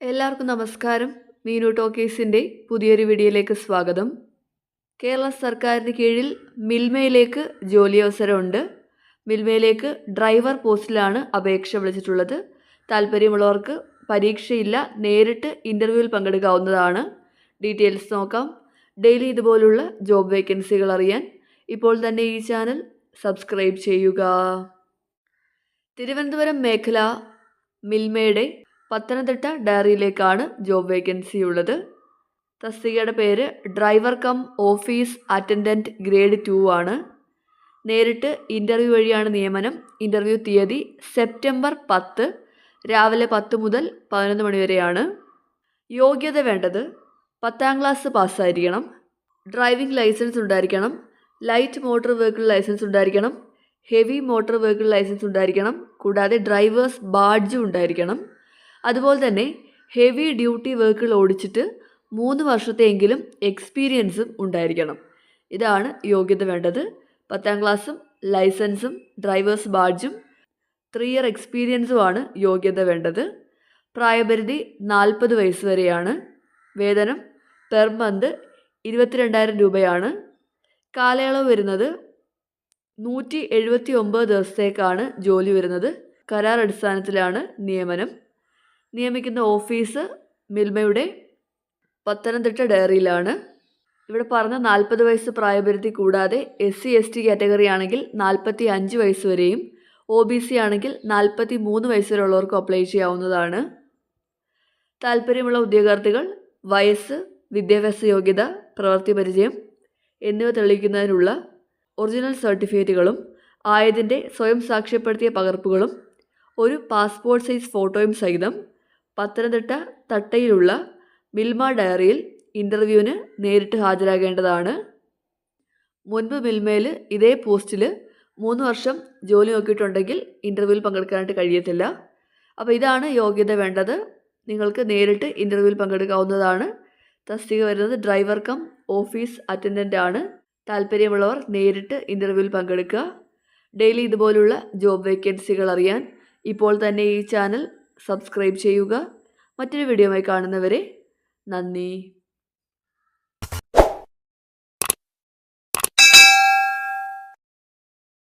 എല്ലാവർക്കും നമസ്കാരം. മീനു ടോക്കീസിൻ്റെ പുതിയൊരു വീഡിയോയിലേക്ക് സ്വാഗതം. കേരള സർക്കാരിന് കീഴിൽ മിൽമയിലേക്ക് ജോലി അവസരമുണ്ട്. മിൽമയിലേക്ക് ഡ്രൈവർ പോസ്റ്റിലാണ് അപേക്ഷ വിളിച്ചിട്ടുള്ളത്. താല്പര്യമുള്ളവർക്ക് പരീക്ഷയില്ല, നേരിട്ട് ഇൻ്റർവ്യൂവിൽ പങ്കെടുക്കാവുന്നതാണ്. ഡീറ്റെയിൽസ് നോക്കാം. ഡെയിലി ഇതുപോലുള്ള ജോബ് വേക്കൻസികൾ അറിയാൻ ഇപ്പോൾ തന്നെ ഈ ചാനൽ സബ്സ്ക്രൈബ് ചെയ്യുക. തിരുവനന്തപുരം മേഖല മിൽമയുടെ പത്തനംതിട്ട ഡയറിയിലേക്കാണ് ജോബ് വേക്കൻസി ഉള്ളത്. തസ്തികയുടെ പേര് driver cum office attendant grade 2 ആണ്. നേരിട്ട് ഇൻ്റർവ്യൂ വഴിയാണ് നിയമനം. ഇൻ്റർവ്യൂ തീയതി സെപ്റ്റംബർ 10 രാവിലെ 10 മുതൽ 11 മണി വരെയാണ്. യോഗ്യത വേണ്ടത് 10ാം ക്ലാസ് പാസ്സായിരിക്കണം, ഡ്രൈവിംഗ് ലൈസൻസ് ഉണ്ടായിരിക്കണം, ലൈറ്റ് മോട്ടോർ വെഹിക്കിൾ ലൈസൻസ് ഉണ്ടായിരിക്കണം, ഹെവി മോട്ടോർ വെഹിക്കിൾ ലൈസൻസ് ഉണ്ടായിരിക്കണം, കൂടാതെ ഡ്രൈവേഴ്സ് ബാഡ്ജും ഉണ്ടായിരിക്കണം. അതുപോലെ തന്നെ ഹെവി ഡ്യൂട്ടി വെഹിക്കിൾ ഓടിച്ചിട്ട് 3 വർഷത്തെയെങ്കിലും എക്സ്പീരിയൻസും ഉണ്ടായിരിക്കണം. ഇതാണ് യോഗ്യത വേണ്ടത്. 10ാം ക്ലാസ്സും ലൈസൻസും ഡ്രൈവേഴ്സ് ബാഡ്ജും 3 ഇയർ എക്സ്പീരിയൻസുമാണ് യോഗ്യത വേണ്ടത്. പ്രായപരിധി 40 വയസ്സ് വരെയാണ്. വേതനം പെർ മന്ത് 22,000 രൂപയാണ്. കാലയളവ് വരുന്നത് 179 ദിവസത്തേക്കാണ് ജോലി വരുന്നത്. കരാർ അടിസ്ഥാനത്തിലാണ് നിയമനം. നിയമിക്കുന്ന ഓഫീസ് മിൽമയുടെ പത്തനംതിട്ട ഡയറിയിലാണ്. ഇവിടെ പറഞ്ഞ 40 വയസ്സ് പ്രായപരിധി കൂടാതെ SC/ST കാറ്റഗറി ആണെങ്കിൽ 45 വയസ്സ് വരെയും, OBC ആണെങ്കിൽ 43 വയസ്സ് വരെയുള്ളവർക്കും അപ്ലൈ ചെയ്യാവുന്നതാണ്. താല്പര്യമുള്ള ഉദ്യോഗാർത്ഥികൾ വയസ്സ്, വിദ്യാഭ്യാസ യോഗ്യത, പ്രവൃത്തി പരിചയം എന്നിവ തെളിയിക്കുന്നതിനുള്ള ഒറിജിനൽ സർട്ടിഫിക്കറ്റുകളും ആയതിൻ്റെ സ്വയം സാക്ഷ്യപ്പെടുത്തിയ പകർപ്പുകളും ഒരു പാസ്പോർട്ട് സൈസ് ഫോട്ടോയും സഹിതം പത്തനംതിട്ട തട്ടയിലുള്ള മിൽമ ഡയറിയിൽ ഇൻ്റർവ്യൂവിന് നേരിട്ട് ഹാജരാകേണ്ടതാണ്. മുൻപ് മിൽമയിൽ ഇതേ പോസ്റ്റിൽ 3 വർഷം ജോലി നോക്കിയിട്ടുണ്ടെങ്കിൽ ഇൻ്റർവ്യൂവിൽ പങ്കെടുക്കാനായിട്ട് കഴിയത്തില്ല. അപ്പോൾ ഇതാണ് യോഗ്യത വേണ്ടത്. നിങ്ങൾക്ക് നേരിട്ട് ഇൻ്റർവ്യൂവിൽ പങ്കെടുക്കാവുന്നതാണ്. തസ്തിക വരുന്നത് ഡ്രൈവർ കം ഓഫീസ് അറ്റൻഡൻ്റ് ആണ്. താല്പര്യമുള്ളവർ നേരിട്ട് ഇൻ്റർവ്യൂവിൽ പങ്കെടുക്കുക. ഡെയിലി ഇതുപോലുള്ള ജോബ് വേക്കൻസികൾ അറിയാൻ ഇപ്പോൾ തന്നെ ഈ ചാനൽ സബ്സ്ക്രൈബ് ചെയ്യുക. മറ്റൊരു വീഡിയോയുമായി കാണുന്നവരെ നന്ദി.